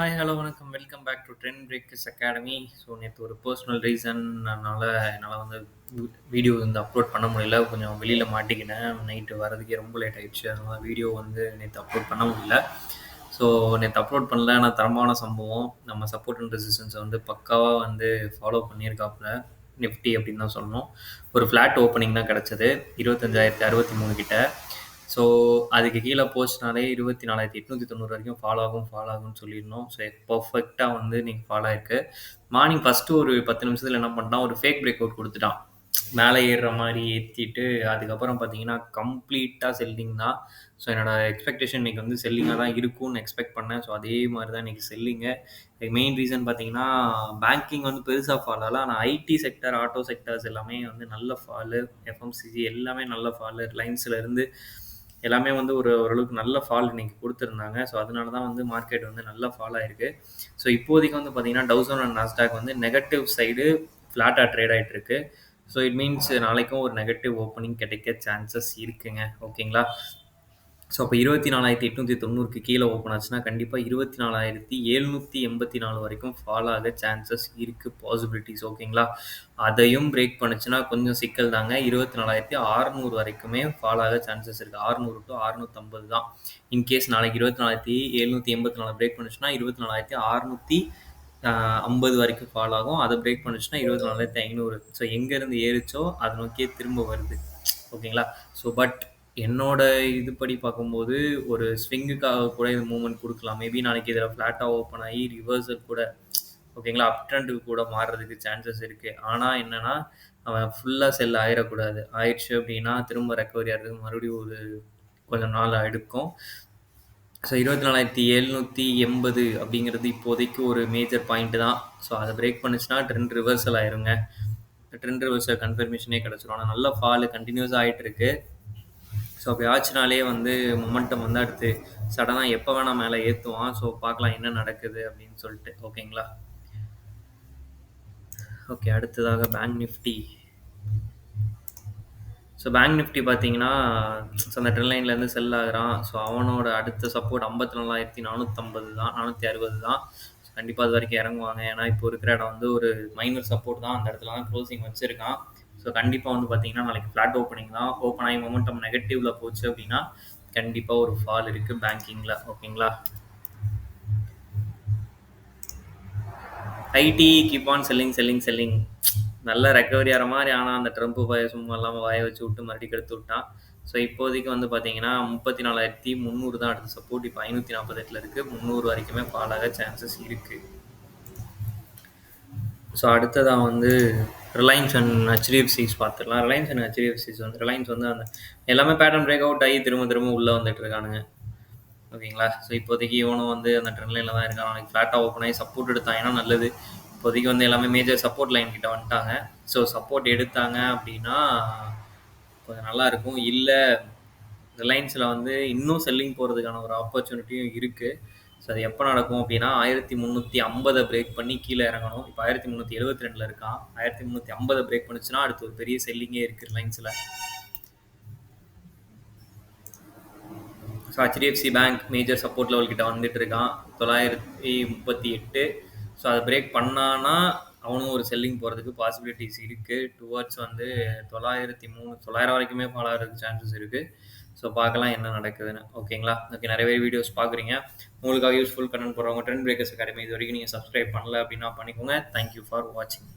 Hi, hello, வணக்கம். Welcome back to trend breakers academy. So நேற்று ஒரு பர்சனல் ரீசன்னால என்னால் வந்து வீடியோ வந்து அப்லோட் பண்ண முடியல. கொஞ்சம் வெளியில் மாட்டிக்கினேன். நைட்டு வரதுக்கே ரொம்ப லேட் ஆகிடுச்சு. அதனால் வீடியோ வந்து நேற்று அப்லோட் பண்ண முடியல. ஸோ நேற்று அப்லோட் பண்ணல. ஆனால் தரமான சம்பவம். நம்ம சப்போர்ட் அண்ட் ரெசிஸ்டன்ஸை வந்து பக்காவாக வந்து ஃபாலோ பண்ணியிருக்காப்புல. நிஃப்டி அப்படின்னு தான் சொல்லணும். ஒரு ஃப்ளாட் ஓப்பனிங் தான் கிடச்சது 25,063 கிட்ட. ஸோ அதுக்கு கீழே போச்சுனாலே 24,890 வரைக்கும் ஃபாலோ ஆகும்னு சொல்லியிருந்தோம். ஸோ பர்ஃபெக்டாக வந்து நீங்கள் ஃபாலோ ஆயிருக்கு. மார்னிங் ஃபஸ்ட்டு ஒரு 10 நிமிஷத்தில் என்ன பண்ணிட்டான், ஒரு ஃபேக் பிரேக் அவுட் கொடுத்துட்டான். மேலே ஏறுற மாதிரி ஏற்றிட்டு அதுக்கப்புறம் பார்த்தீங்கன்னா கம்ப்ளீட்டாக செல்லிங் தான். ஸோ என்னோடய எக்ஸ்பெக்டேஷன் இன்றைக்கி வந்து செல்லிங்காக தான் இருக்கும்னு எக்ஸ்பெக்ட் பண்ணேன். ஸோ அதே மாதிரி தான் இன்றைக்கி செல்லிங்கு. மெயின் ரீசன் பார்த்தீங்கன்னா பேங்கிங் வந்து பெருசாக ஃபால் ஆகல. ஆனால் ஐடி செக்டர், ஆட்டோ செக்டர்ஸ் எல்லாமே வந்து நல்ல ஃபாலு. எஃப்எம்சிஜி எல்லாமே நல்ல ஃபாலு. ரிலையன்ஸ்லேருந்து எல்லாமே வந்து ஓரளவுக்கு நல்ல ஃபால் இன்றைக்கி கொடுத்துருந்தாங்க. ஸோ அதனால தான் வந்து மார்க்கெட் வந்து நல்ல ஃபால் ஆகிருக்கு. ஸோ இப்போதைக்கு வந்து பார்த்திங்கன்னா டவுசன் அண்ட் நாஸ்டாக் வந்து நெகட்டிவ் சைடு ஃப்ளாட்டாக ட்ரேட் ஆகிட்டுருக்கு. ஸோ இட் மீன்ஸ் நாளைக்கும் ஒரு நெகட்டிவ் ஓப்பனிங் கிடைக்க சான்சஸ் இருக்குங்க. ஓகேங்களா? ஸோ அப்போ 24,890க்கு கீழே ஓப்பன் ஆச்சுன்னா கண்டிப்பாக 24,784 வரைக்கும் ஃபால் ஆக சான்சஸ் இருக்குது, பாசிபிலிட்டிஸ். ஓகேங்களா? அதையும் பிரேக் பண்ணுச்சுன்னா கொஞ்சம் சிக்கல் தாங்க. 24,600 வரைக்குமே ஃபால் ஆக சான்சஸ் இருக்குது. 600 to 650 தான். இன்கேஸ் நாளைக்கு 24,784 பிரேக் பண்ணுச்சுன்னா 24,650 வரைக்கும் ஃபால் ஆகும். அதை பிரேக் பண்ணுச்சுன்னா 24,500. ஸோ எங்கேருந்து ஏறிச்சோ அதை நோக்கியே திரும்ப வருது. ஓகேங்களா? ஸோ பட் என்னோட இதுபடி பார்க்கும்போது ஒரு ஸ்விங்குக்காக கூட இது மூவ்மெண்ட் கொடுக்கலாம். மேபி நாளைக்கு இதில் ஃப்ளாட்டாக ஓப்பன் ஆகி ரிவர்ஸல் கூட, ஓகேங்களா, அப் ட்ரெண்டுக்கு கூட மாறுறதுக்கு சான்சஸ் இருக்குது. ஆனால் என்னென்னா அவன் ஃபுல்லாக செல் ஆயிடக்கூடாது. ஆயிடுச்சு அப்படின்னா திரும்ப ரெக்கவரி ஆகிறதுக்கு மறுபடியும் ஒரு கொஞ்சம் நாள் எடுக்கும். ஸோ 24,780 அப்படிங்கிறது இப்போதைக்கு ஒரு மேஜர் பாயிண்ட் தான். ஸோ அதை பிரேக் பண்ணுச்சுன்னா ட்ரெண்ட் ரிவர்சல் ஆயிருங்க. ட்ரெண்ட் ரிவர்சல் கன்ஃபர்மேஷனே கிடச்சிரும். ஆனால் நல்ல ஃபால் கண்டினியூஸாக ஆகிட்டு இருக்கு. ஸோ அப்படி ஆச்சுனாலே வந்து மொமெண்டம் வந்து அடுத்து சடனாக எப்போ வேணால் மேலே ஏற்றுவான். ஸோ பார்க்கலாம் என்ன நடக்குது அப்படின்னு சொல்லிட்டு. ஓகேங்களா? ஓகே, அடுத்ததாக bank Nifty. So bank Nifty பார்த்தீங்கன்னா அந்த ட்ரெண்ட் லைன்லேருந்து செல் ஆகுறான். ஸோ அவனோட அடுத்த சப்போர்ட் 54,450 தான், 460 தான். கண்டிப்பாக அது வரைக்கும் இறங்குவாங்க. ஏன்னா இப்போ இருக்கிற இடம் வந்து ஒரு மைனர் சப்போர்ட் தான். அந்த இடத்துல தான் க்ளோசிங் வச்சுருக்கான். ஸோ கண்டிப்பாக வந்து பார்த்தீங்கன்னா நாளைக்கு ஃப்ளாட் ஓப்பனிங் தான். ஓப்பன் ஆகி மொமெண்டம் நெகட்டிவில் போச்சு அப்படின்னா கண்டிப்பாக ஒரு ஃபால் இருக்குது பேங்கிங்கில். ஓகேங்களா? ஐடி கீப் ஆன் செல்லிங் நல்ல ரெக்கவரி ஆகிற மாதிரி. ஆனால் அந்த ட்ரம்ப் சும்மா இல்லாமல் வாயை வச்சு விட்டு மறுபடியும் கெடுத்து விட்டான். ஸோ இப்போதைக்கு வந்து பார்த்தீங்கன்னா 34,300 தான் அடுத்த சப்போர்ட். இப்போ 548 இருக்குது. 300 வரைக்குமே ஃபால் ஆக சான்சஸ் இருக்குது. ஸோ அடுத்ததாக வந்து ரிலையன்ஸ் அண்ட் ஹெச்டிஎஃப்சிஸ் பார்த்துக்கலாம். ரிலையன்ஸ் அண்ட் ஹெச்டிஎஃப்சிஸ் வந்து ரிலையன்ஸ் வந்து அந்த எல்லாமே பேட்டர்ன் பிரேக் அவுட் ஆகி திரும்ப உள்ளே வந்துட்டு இருக்கானுங்க. ஓகேங்களா? ஸோ இப்போதைக்கு இவனும் வந்து அந்த ட்ரெண்ட் லைனில் தான் இருக்கான். அவனுக்கு ஃப்ளாட்டாக ஓப்பன் ஆகி சப்போர்ட் எடுத்தாங்கன்னா நல்லது. இப்போதைக்கு வந்து எல்லாமே மேஜர் சப்போர்ட் லைன் கிட்ட வந்துட்டாங்க. ஸோ சப்போர்ட் எடுத்தாங்க அப்படின்னா கொஞ்சம் நல்லாயிருக்கும். இல்லை ரிலையன்ஸில் வந்து இன்னும் செல்லிங் போகிறதுக்கான ஒரு ஆப்பர்ச்சுனிட்டியும் இருக்குது. ஸோ அது எப்போ நடக்கும் அப்படின்னா 1350 பிரேக் பண்ணி கீழே இறங்கணும். இப்போ 1372 இருக்கான். 1350 பிரேக் பண்ணிச்சுன்னா அடுத்து ஒரு பெரிய செல்லிங்கே இருக்குது ரிலையன்ஸில். So HDFC bank major support level கிட்ட வந்துட்டு இருக்கான் 938. ஸோ அதை பிரேக் பண்ணான்னா அவனும் ஒரு செல்லிங் போகிறதுக்கு பாசிபிலிட்டிஸ் இருக்குது. டுவர்ட்ஸ் வந்து 903 வரைக்குமே ஃபாலோ ஆகிறதுக்கு சான்சஸ் இருக்குது. ஸோ பார்க்கலாம் என்ன நடக்குதுன்னு. ஓகேங்களா? ஓகே, நிறைய வீடியோஸ் பார்க்குறீங்க. உங்களுக்காக யூஸ்ஃபுல் கண்டென்ட் போடுறவங்க ட்ரெண்ட் பிரேக்கர்ஸ் அகாடமி இது வரைக்கும் நீங்கள் சப்ஸ்கிரைப் பண்ணல அப்படின்னா பண்ணிக்கோங்க. தேங்க்யூ ஃபார் வாட்சிங்.